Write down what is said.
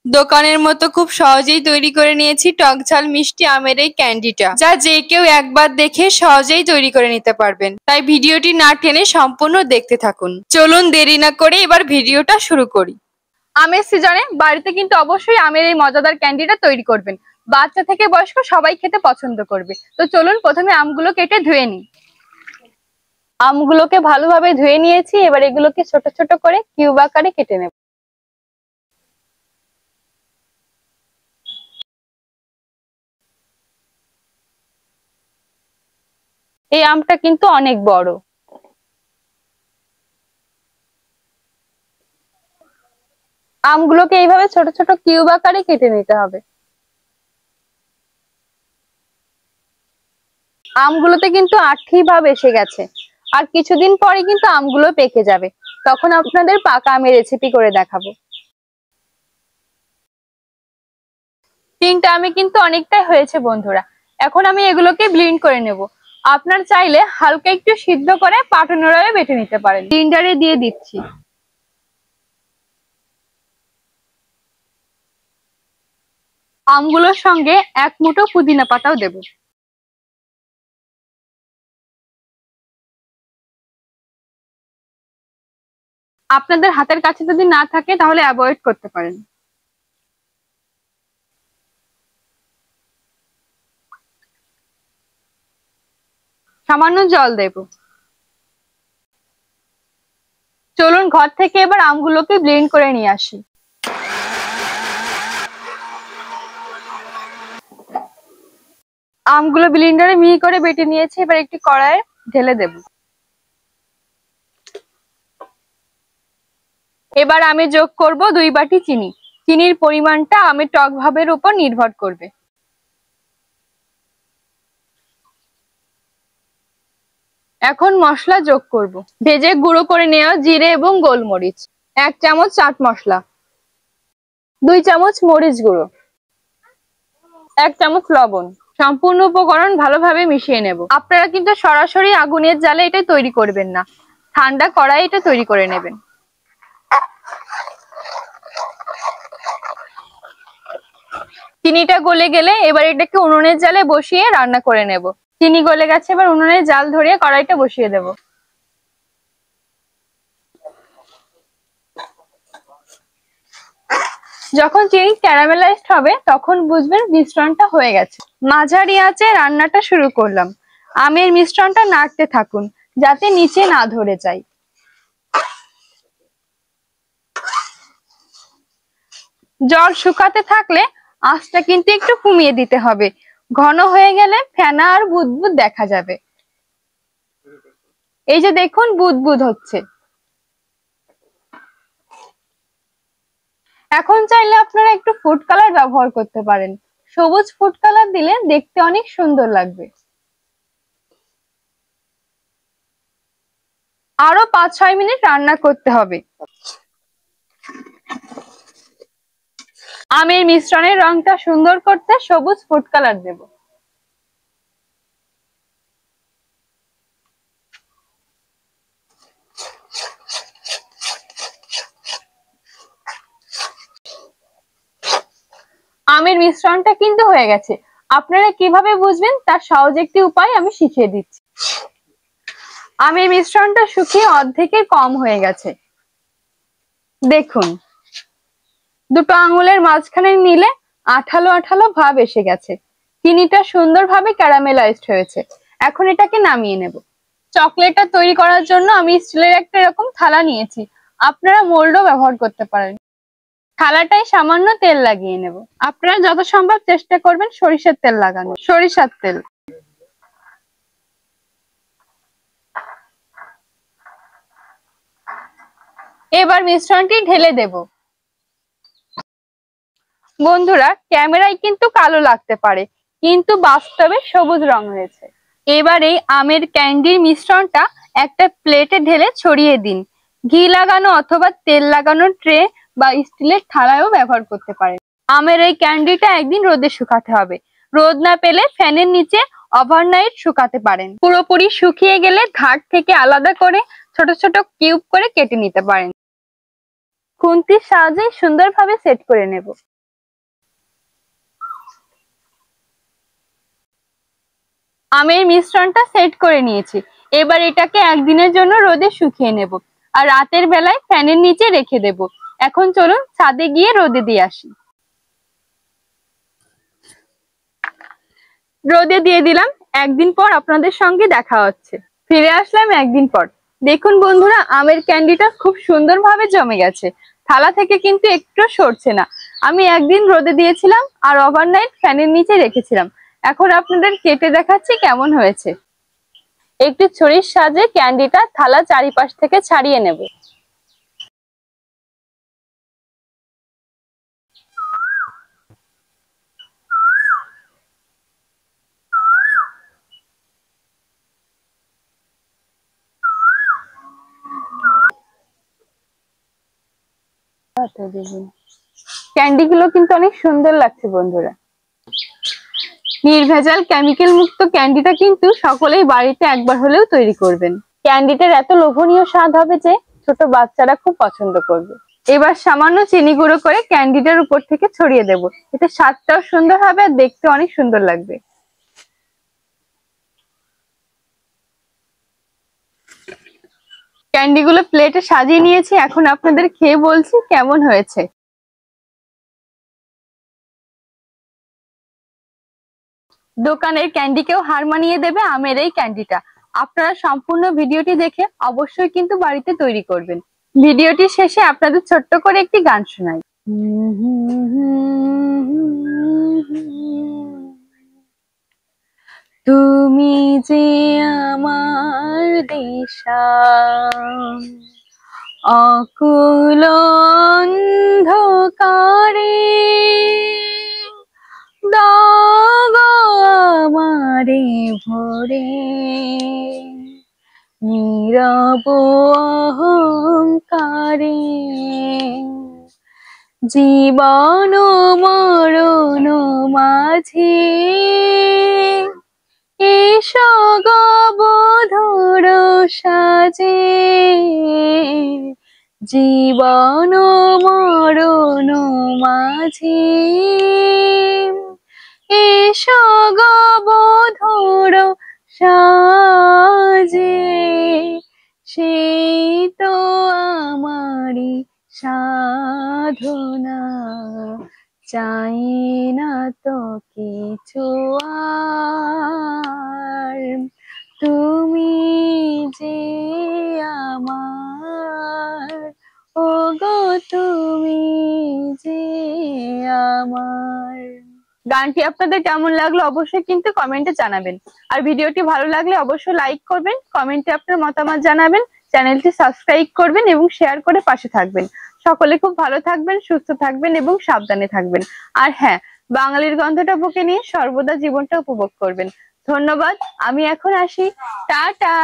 দোকানের মতো খুব সহজেই তৈরি করে নিয়েছি টক ঝাল মিষ্টি আমের এই ক্যান্ডিটা, যা যে কেউ একবার দেখে সহজেই তৈরি করে নিতে পারবেন। তাই ভিডিওটি না টেনে সম্পূর্ণ দেখতে থাকুন। চলুন দেরি না করে এবার ভিডিওটা শুরু করি। আমের সিজনে বাড়িতে কিন্তু অবশ্যই আমের এই মজাদার ক্যান্ডিটা তৈরি করবেন। বাচ্চা থেকে বয়স্ক সবাই খেতে পছন্দ করবে। তো চলুন প্রথমে আমগুলো কেটে ধুয়ে নিই। আমগুলোকে ভালোভাবে ধুয়ে নিয়েছি, এবার এগুলোকে ছোট ছোট করে কিউব আকারে কেটে নেব। এই আমটা কিন্তু অনেক বড়। আমগুলোকে এইভাবে ছোট ছোট কিউব আকারে কেটে নিতে হবে। আমগুলোতে কিন্তু আঠি ভাব এসে গেছে, আর কিছুদিন পরে কিন্তু আমগুলো পেকে যাবে। তখন আপনাদের পাকা আমের রেসিপি করে দেখাবো। তিনটা আমি কিন্তু অনেকটাই হয়েছে বন্ধুরা। এখন আমি এগুলোকে ব্লেন্ড করে নেব। আপনার চাইলে হালকা একটু সিদ্ধ করে পাটানোড়ায় বেটে নিতে পারেন। ব্লেন্ডারে দিয়ে দিচ্ছি। আমগুলোর সঙ্গে এক মুঠো পুদিনা পাতাও দেব। আপনাদের হাতের কাছে যদি না থাকে তাহলে অ্যাভয়েড করতে পারেন। সামান্য জল দেব। চলুন ঘর থেকে এবার আমগুলোকে ব্লেন্ড করে নিয়ে আসি। আমগুলো ব্লেন্ডারে মিহি করে বেটে নিয়েছি, এবার একটি কড়াইয়ে ঢেলে দেব। এবার আমি যোগ করব 2 বাটি চিনি। চিনির পরিমাণটা আমের টক ভাবের উপর নির্ভর করবে। এখন মশলা যোগ করব। ভেজে গুঁড়ো করে নেওয়া জিরে এবং গোলমরিচ, 1 চামচ চাট মশলা, 2 চামচ মরিচ গুঁড়ো, 1 চামচ লবণ। সম্পূর্ণ উপকরণ ভালোভাবে মিশিয়ে নেব। আপনারা কিন্তু সরাসরি আগুনের জালে এটা তৈরি করবেন না, ঠান্ডা কড়াইয়ে এটা তৈরি করে নেবেন। চিনিটা গলে গেলে এবার এটাকে উনুনের জালে বসিয়ে রান্না করে নেব। চিনি গলে গেছে, এবার উনুনের জাল ধরিয়ে কড়াইটা বসিয়ে দেব। যখন চিনি ক্যারামেলাইজড হবে তখন বুঝবেন মিশ্রণটা হয়ে গেছে। মাঝারি আঁচে রান্নাটা শুরু করলাম। আমের মিশ্রণটা নাড়তে থাকুন যাতে নিচে না ধরে যায়। জল শুকাতে থাকলে আঁচটা কিন্তু একটু কমিয়ে দিতে হবে। ঘন হয়ে গেলে ফেনা আর বুদবুদ দেখা যাবে। এই যে দেখুন বুদবুদ হচ্ছে। এখন চাইলে আপনারা একটু ফুড কালার ব্যবহার করতে পারেন। সবুজ ফুড কালার দিলে দেখতে অনেক সুন্দর লাগবে। আরো 5-6 মিনিট রান্না করতে হবে। আমের মিশ্রণের রংটা সুন্দর করতে সবুজ ফুড কালার দেব। আমের মিশ্রণটা কিন্তু হয়ে গেছে। আপনারা কিভাবে বুঝবেন তার সহজ একটি উপায় আমি শিখিয়ে দিচ্ছি। আমের মিশ্রণটা শুকিয়ে অর্ধেকের কম হয়ে গেছে। দেখুন, দুটো আঙুলের মাঝখানে নিলে আঠালো আঠালো ভাব এসে গেছে। চিনিটা সুন্দরভাবে ক্যারামেলাইজড হয়েছে। এখন এটাকে নামিয়ে নেব। চকলেটটা তৈরি করার জন্য আমি স্টিলের একটা এরকম থালা নিয়েছি। আপনারা মোল্ডও ব্যবহার করতে পারেন। থালাটায় সামান্য তেল লাগিয়ে নেব। আপনারা যত সম্ভব চেষ্টা করবেন সরিষার তেল লাগানো। সরিষার তেল। এবার মিশ্রণটি ঢেলে দেব। বন্ধুরা, ক্যামেরায় কিন্তু কালো লাগতে পারে, কিন্তু বাস্তবে সবুজ রং হয়েছে। এবার এই আমের ক্যান্ডির মিশ্রণটা একটা প্লেটে ঢেলে ছড়িয়ে দিন। ঘি লাগানো অথবা তেল লাগানো ট্রে বা স্টিলের থালায়ও ব্যবহার করতে পারেন। আমের এই ক্যান্ডিটা একদিন রোদে শুকাতে হবে। রোদ না পেলে ফ্যানের নিচে ওভারনাইট শুকাতে পারেন। পুরোপুরি শুকিয়ে গেলে ধার থেকে আলাদা করে ছোট ছোট কিউব করে কেটে নিতে পারেন। খুন্তির সাহায্যে সুন্দরভাবে সেট করে নেব। আমের মিশ্রণটা সেট করে নিয়েছি। এবার এটাকে একদিনের জন্য রোদে শুকিয়ে নেব আর রাতের বেলায় ফ্যানের নিচে রেখে দেব। এখন চলুন ছাদে গিয়ে রোদে দিয়ে আসি। রোদে দিয়ে দিলাম, একদিন পর আপনাদের সঙ্গে দেখা হচ্ছে। ফিরে আসলাম একদিন পর। দেখুন বন্ধুরা, আমের ক্যান্ডিটা খুব সুন্দরভাবে জমে গেছে, থালা থেকে কিন্তু একটু সরছে না। আমি একদিন রোদে দিয়েছিলাম আর ওভারনাইট ফ্যানের নিচে রেখেছিলাম। এখন আপনাদের কেটে দেখাচ্ছি কেমন হয়েছে। একটি ছুরির সাহায্যে ক্যান্ডিটা থালা চারিপাশ থেকে ছাড়িয়ে নেব। ক্যান্ডি গুলো কিন্তু অনেক সুন্দর লাগছে বন্ধুরা। নির্ভেজাল কেমিক্যাল মুক্ত ক্যান্ডিটা কিন্তু সকলেই বাড়িতে একবার হলেও তৈরি করবেন। ক্যান্ডিটার এত লোভনীয় স্বাদ হবে যে ছোট বাচ্চারা খুব পছন্দ করবে। এবার সামান্য চিনি গুঁড়ো করে ক্যান্ডিটার উপর থেকে ছড়িয়ে দেব। এতে স্বাদটাও সুন্দর হবে আর দেখতে অনেক সুন্দর লাগবে। ক্যান্ডি গুলো প্লেটে সাজিয়ে নিয়েছি, এখন আপনাদের খেয়ে বলছি কেমন হয়েছে। দোকানের ক্যান্ডিকেও হার মানিয়ে দেবে আমের এই ক্যান্ডিটা। আপনারা সম্পূর্ণ ভিডিওটি দেখে অবশ্যই কিন্তু বাড়িতে তৈরি করবেন। ভিডিওটি শেষে আপনাদের ছোট্ট করে একটি গান শোনাই। তুমি যে আমার দিশা, অকুল অন্ধকারে দাও আমারে ভরে, নীরব অহংকারে জীবন মরণ মাঝে এসো গো বধূর সাজে, জীবন মরণ মাঝে এসো গো বধূর সাজে, সেই তো আমারি সাধনা, চাই না তো কিছু আর, তুমি যে আমার, ও গো তুমি যে আমার। গানটি আপনাদের কেমন লাগলো অবশ্যই কিন্তু কমেন্টে জানাবেন। আর ভিডিওটি ভালো লাগলে অবশ্যই লাইক করবেন, কমেন্টে আপনার মতামত জানাবেন, চ্যানেলটি সাবস্ক্রাইব করবেন এবং শেয়ার করে পাশে থাকবেন। সকলে খুব ভালো থাকবেন, সুস্থ থাকবেন এবং সাবধানে থাকবেন। আর হ্যাঁ, বাঙালির গন্ধটা বুকে নিয়ে সর্বদা জীবনটা উপভোগ করবেন। ধন্যবাদ, আমি এখন আসি, টাটা।